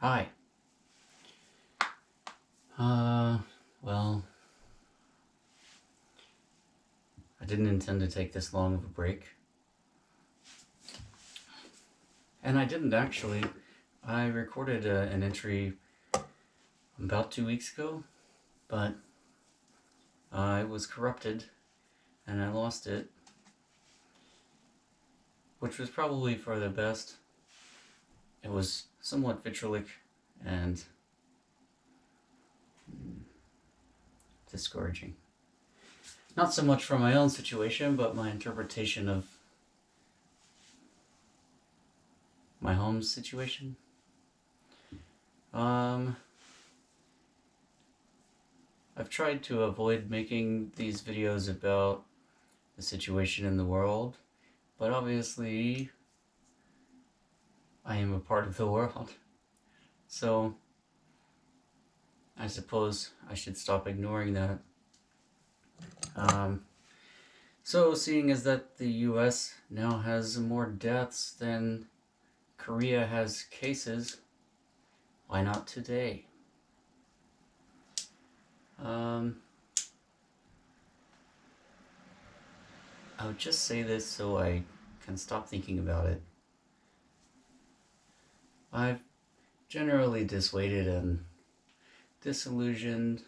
Hi. Well, I didn't intend to take this long of a break. And I didn't actually. I recorded an entry about 2 weeks ago, but it was corrupted and I lost it, which was probably for the best. It was somewhat vitriolic and discouraging. Not so much from my own situation, but my interpretation of my home situation. I've tried to avoid making these videos about the situation in the world, but obviously I am a part of the world. So I suppose I should stop ignoring that. So seeing as that the US now has more deaths than Korea has cases, why not today? I would just say this so I can stop thinking about it. I've generally dissuaded and disillusioned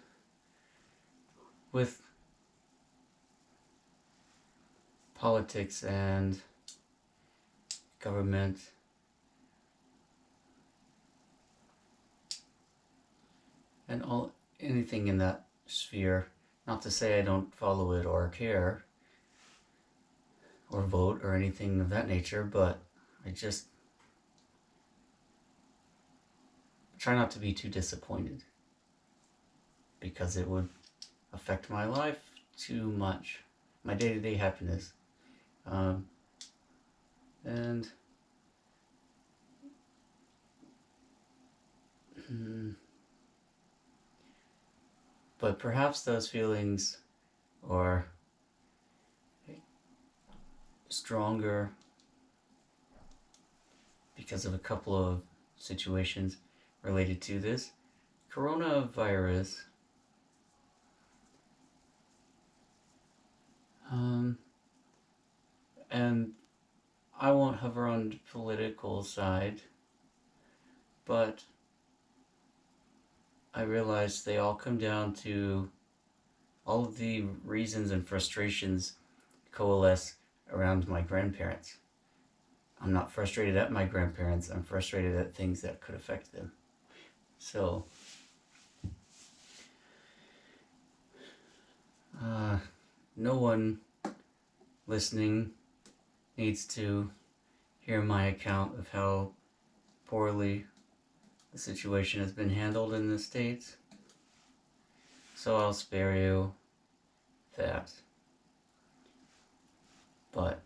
with politics and government and anything in that sphere. Not to say I don't follow it or care or vote or anything of that nature, but I just try not to be too disappointed because it would affect my life too much, my day-to-day happiness. And but perhaps those feelings are stronger because of a couple of situations related to this coronavirus. And I won't hover on the political side, but I realize they all come down to all of the reasons and frustrations coalesce around my grandparents. I'm not frustrated at my grandparents, I'm frustrated at things that could affect them. So, no one listening needs to hear my account of how poorly the situation has been handled in the States. So I'll spare you that. But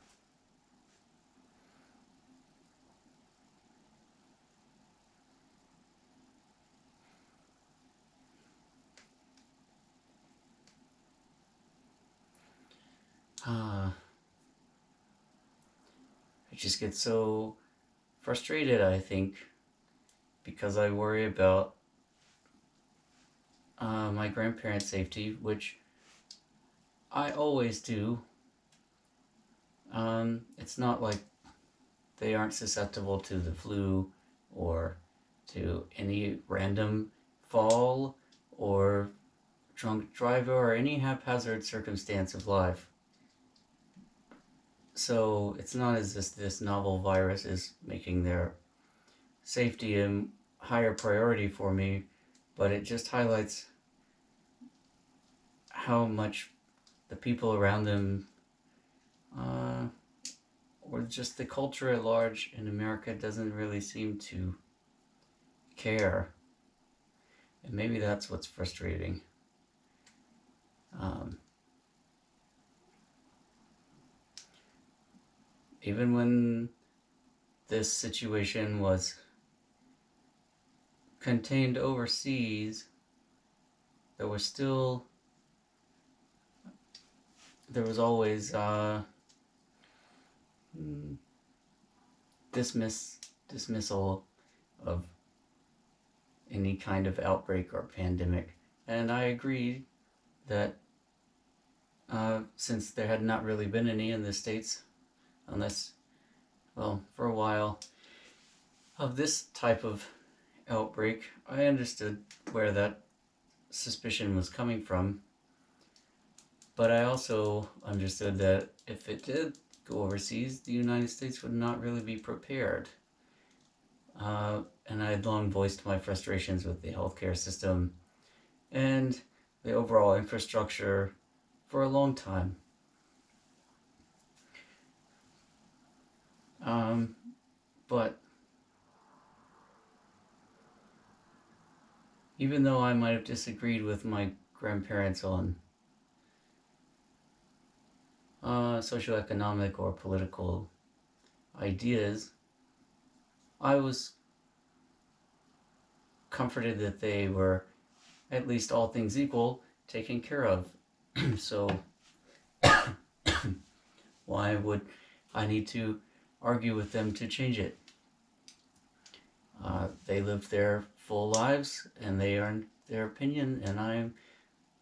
I just get so frustrated, I think, because I worry about my grandparents' safety, which I always do. It's not like they aren't susceptible to the flu or to any random fall or drunk driver or any haphazard circumstance of life. So it's not as if this novel virus is making their safety a higher priority for me, but it just highlights how much the people around them or just the culture at large in America doesn't really seem to care. And maybe that's what's frustrating. Even when this situation was contained overseas, there was always dismissal of any kind of outbreak or pandemic. And I agreed that since there had not really been any in the States, unless, well, for a while, of this type of outbreak, I understood where that suspicion was coming from. But I also understood that if it did go overseas, the United States would not really be prepared. And I had long voiced my frustrations with the healthcare system and the overall infrastructure for a long time. But even though I might have disagreed with my grandparents on socioeconomic or political ideas, I was comforted that they were, at least all things equal, taken care of. So why would I need to argue with them to change it? They lived their full lives and they earned their opinion, and I'm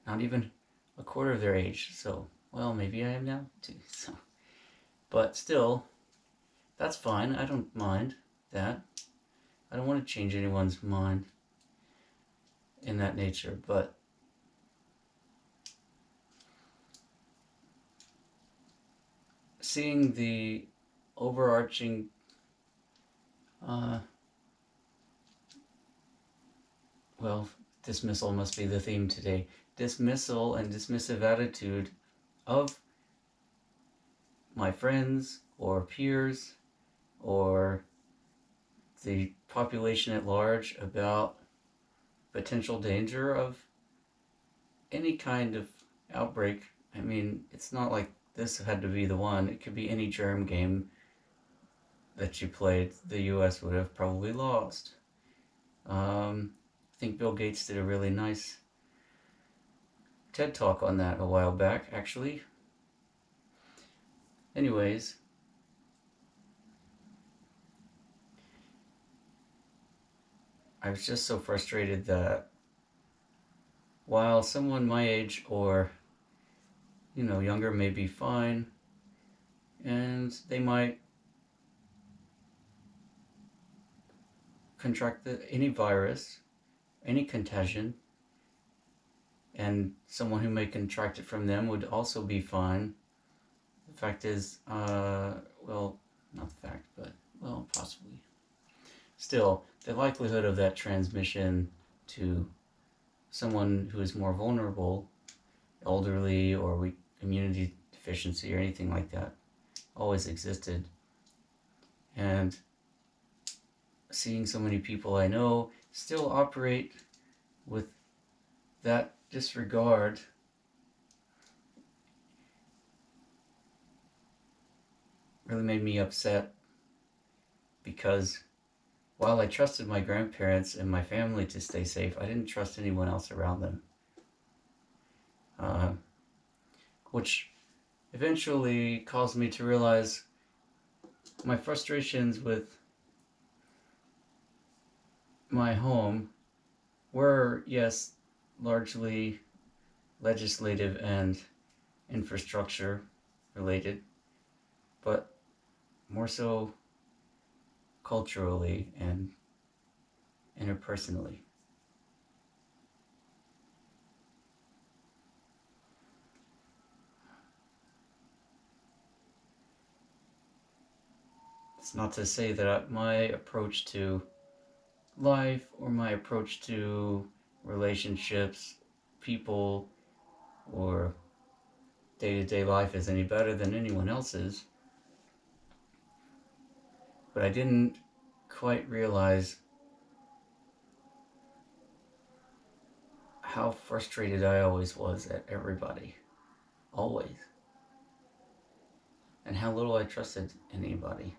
not even a quarter of their age. So, well, maybe I am now too. So, but still, that's fine. I don't mind that. I don't want to change anyone's mind in that nature, but seeing the overarching well, dismissal must be the theme today. Dismissal and dismissive attitude of my friends or peers or the population at large about potential danger of any kind of outbreak. I mean, it's not like this had to be the one. It could be any germ game that you played. The US would have probably lost. I think Bill Gates did a really nice TED Talk on that a while back, actually. Anyways, I was just so frustrated that while someone my age or, younger may be fine, and they might contract any virus, any contagion, and someone who may contract it from them would also be fine. The fact is, well, not the fact, but, well, possibly. Still, the likelihood of that transmission to someone who is more vulnerable, elderly, or weak immunity deficiency, or anything like that, always existed. And seeing so many people I know still operate with that disregard really made me upset, because while I trusted my grandparents and my family to stay safe, I didn't trust anyone else around them. Which eventually caused me to realize my frustrations with my home were, yes, largely legislative and infrastructure related, but more so culturally and interpersonally. It's not to say that my approach to life or my approach to relationships, people, or day-to-day life is any better than anyone else's, but I didn't quite realize how frustrated I always was at everybody. Always. And how little I trusted anybody.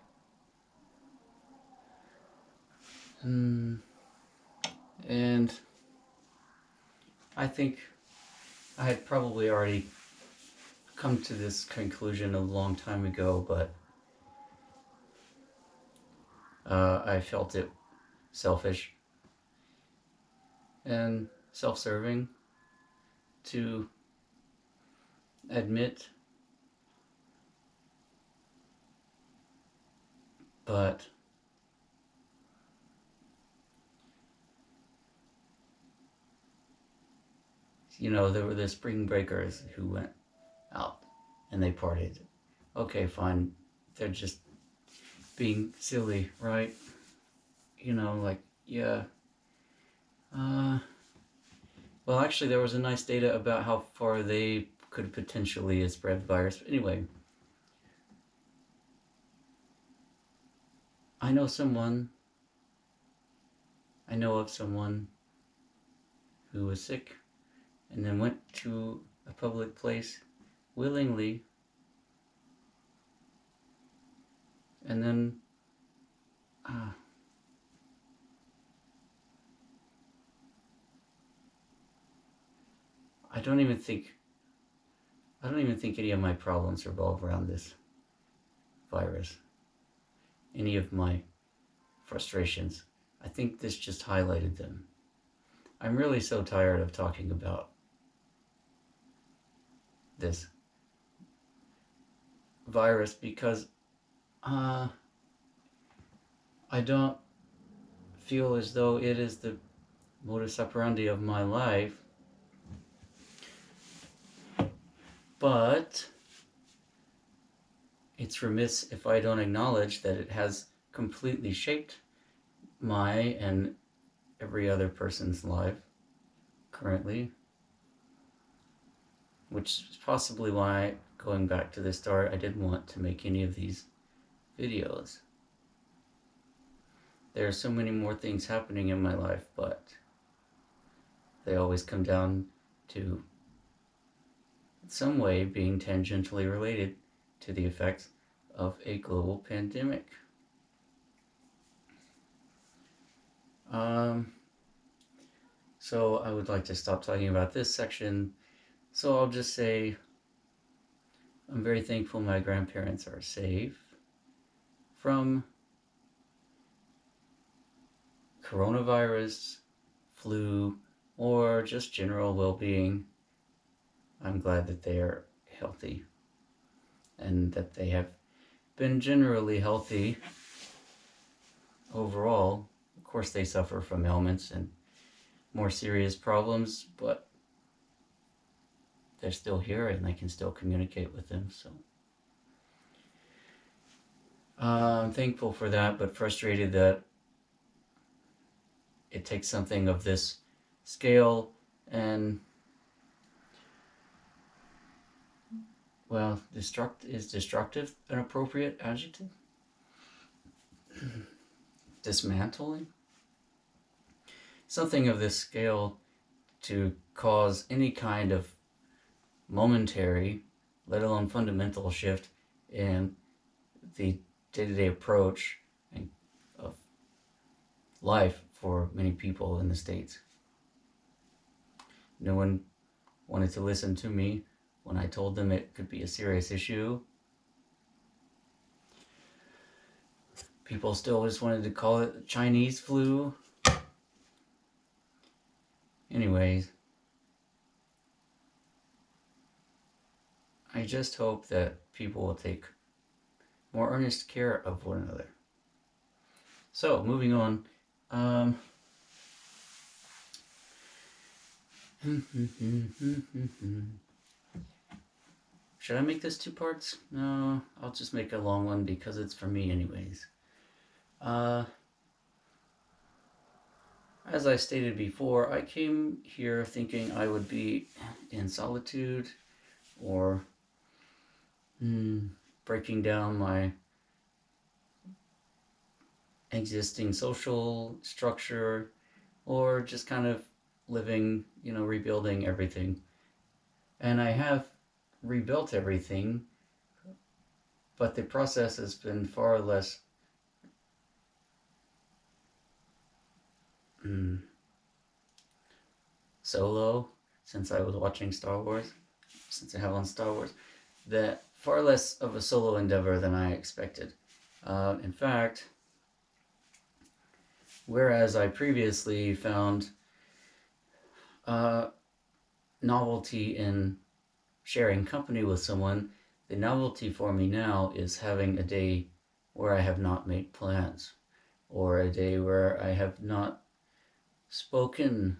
And I think I had probably already come to this conclusion a long time ago, but I felt it selfish and self-serving to admit, but there were the spring breakers who went out and they partied. Okay, fine. They're just being silly, right? Yeah. Well, actually, there was a nice data about how far they could potentially spread the virus. But anyway, I know of someone who was sick and then went to a public place willingly, and then I don't even think any of my problems revolve around this virus. Any of my frustrations. I think this just highlighted them. I'm really so tired of talking about this virus because I don't feel as though it is the modus operandi of my life, but it's remiss if I don't acknowledge that it has completely shaped my and every other person's life currently, which is possibly why, going back to the start, I didn't want to make any of these videos. There are so many more things happening in my life, but they always come down to in some way being tangentially related to the effects of a global pandemic. So I would like to stop talking about this section. So I'll just say I'm very thankful my grandparents are safe from coronavirus, flu, or just general well-being. I'm glad that they are healthy and that they have been generally healthy overall. Of course, they suffer from ailments and more serious problems, but they're still here and I can still communicate with them. So I'm thankful for that, but frustrated that it takes something of this scale and, well, is destructive an appropriate adjective? Dismantling? Something of this scale to cause any kind of momentary, let alone fundamental shift in the day-to-day approach of life for many people in the States. No one wanted to listen to me when I told them it could be a serious issue. People still just wanted to call it Chinese flu. Anyways, I just hope that people will take more earnest care of one another. So, moving on. Should I make this 2 parts? No, I'll just make a long one because it's for me anyways. As I stated before, I came here thinking I would be in solitude or breaking down my existing social structure or just kind of living, rebuilding everything. And I have rebuilt everything, but the process has been far less solo since I was watching Star Wars, since I have on Star Wars, that far less of a solo endeavor than I expected. In fact, whereas I previously found novelty in sharing company with someone. The novelty for me now is having a day where I have not made plans, or a day where I have not spoken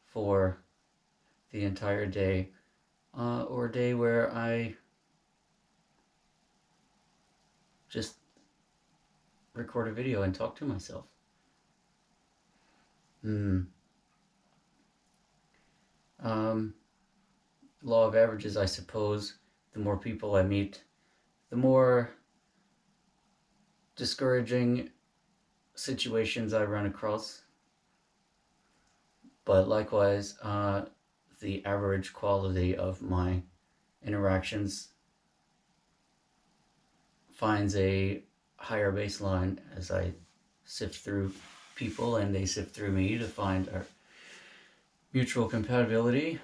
for the entire day, or a day where I just record a video and talk to myself. Law of averages, I suppose. The more people I meet, the more discouraging situations I run across. But likewise, the average quality of my interactions finds a higher baseline as I sift through people and they sift through me to find our mutual compatibility.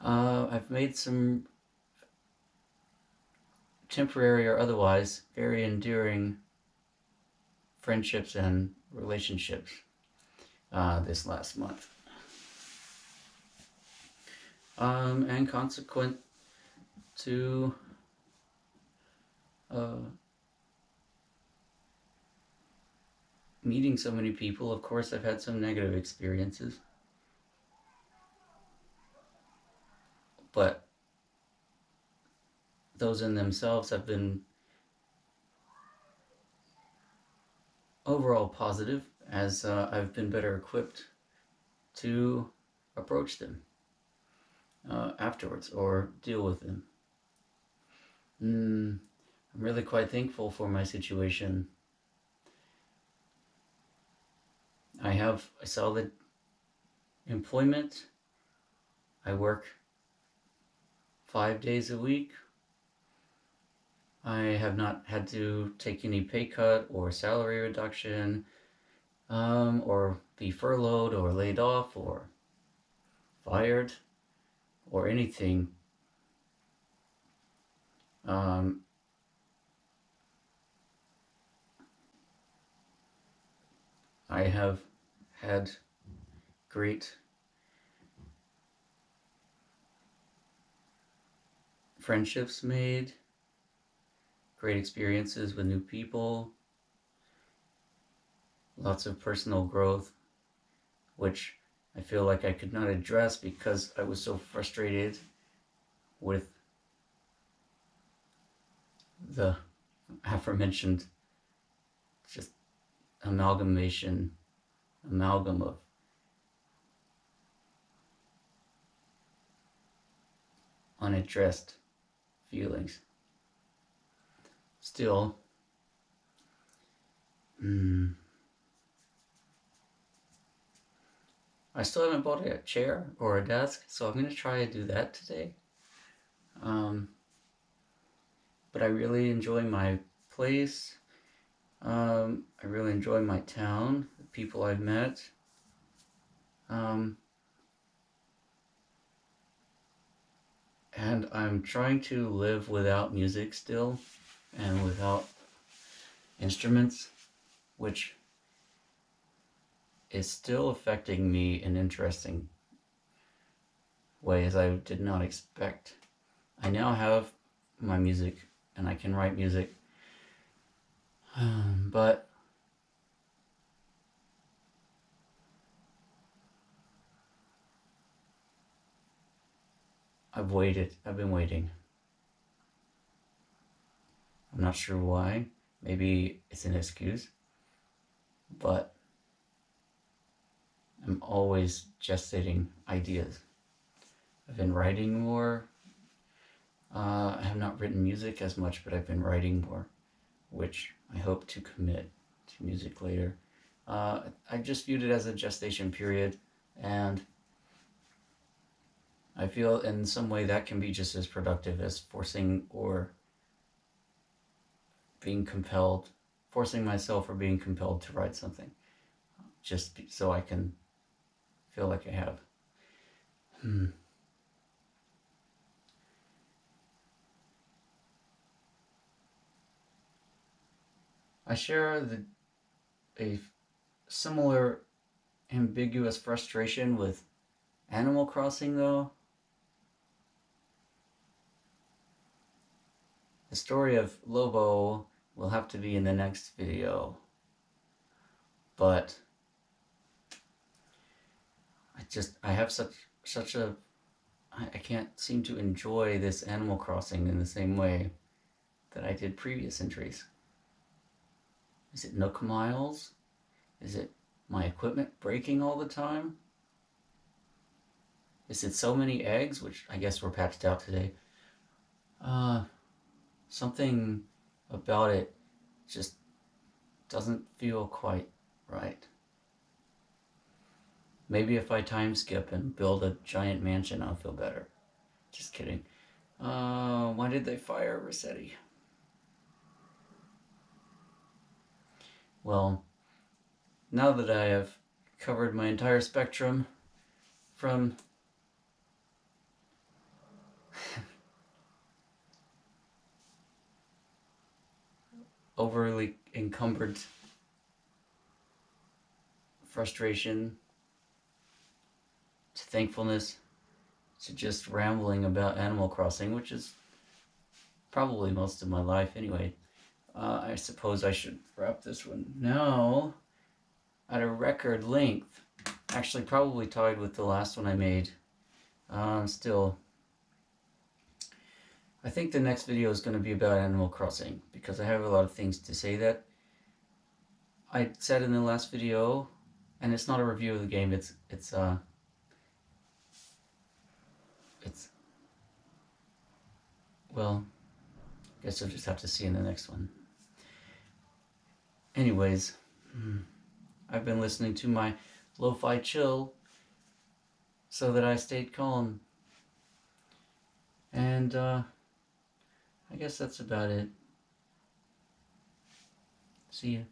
I've made some temporary or otherwise very enduring friendships and relationships this last month. And consequent to meeting so many people, of course, I've had some negative experiences. But those in themselves have been overall positive, as I've been better equipped to approach them afterwards or deal with them. I'm really quite thankful for my situation. I have a solid employment. I work 5 days a week. I have not had to take any pay cut or salary reduction, or be furloughed or laid off or fired or anything. I have had great friendships made, great experiences with new people, lots of personal growth, which I feel like I could not address because I was so frustrated with the aforementioned just amalgam of unaddressed feelings. Still, I still haven't bought a chair or a desk, so I'm going to try to do that today. But I really enjoy my place. I really enjoy my town, the people I've met. And I'm trying to live without music still and without instruments, which is still affecting me in interesting ways I did not expect. I now have my music and I can write music, but I've been waiting. I'm not sure why. Maybe it's an excuse, but I'm always gestating ideas. I've been writing more. I have not written music as much, but I've been writing more, which I hope to commit to music later. I just viewed it as a gestation period, and I feel in some way that can be just as productive as forcing or being compelled, forcing myself or being compelled to write something, just so I can feel like I have. I share a similar ambiguous frustration with Animal Crossing, though. The story of Lobo will have to be in the next video. But I have such a I can't seem to enjoy this Animal Crossing in the same way that I did previous entries. Is it Nook Miles? Is it my equipment breaking all the time? Is it so many eggs, which I guess were patched out today? Something about it just doesn't feel quite right. Maybe if I time skip and build a giant mansion, I'll feel better. Just kidding. Why did they fire Rossetti? Well, now that I have covered my entire spectrum from overly encumbered frustration to thankfulness to just rambling about Animal Crossing, which is probably most of my life anyway, I suppose I should wrap this one now at a record length. Actually, probably tied with the last one I made. Still, I think the next video is going to be about Animal Crossing, because I have a lot of things to say that I said in the last video, and it's not a review of the game, it's well, I guess you'll just have to see in the next one. Anyways, I've been listening to my lo-fi chill so that I stayed calm. And I guess that's about it. See ya.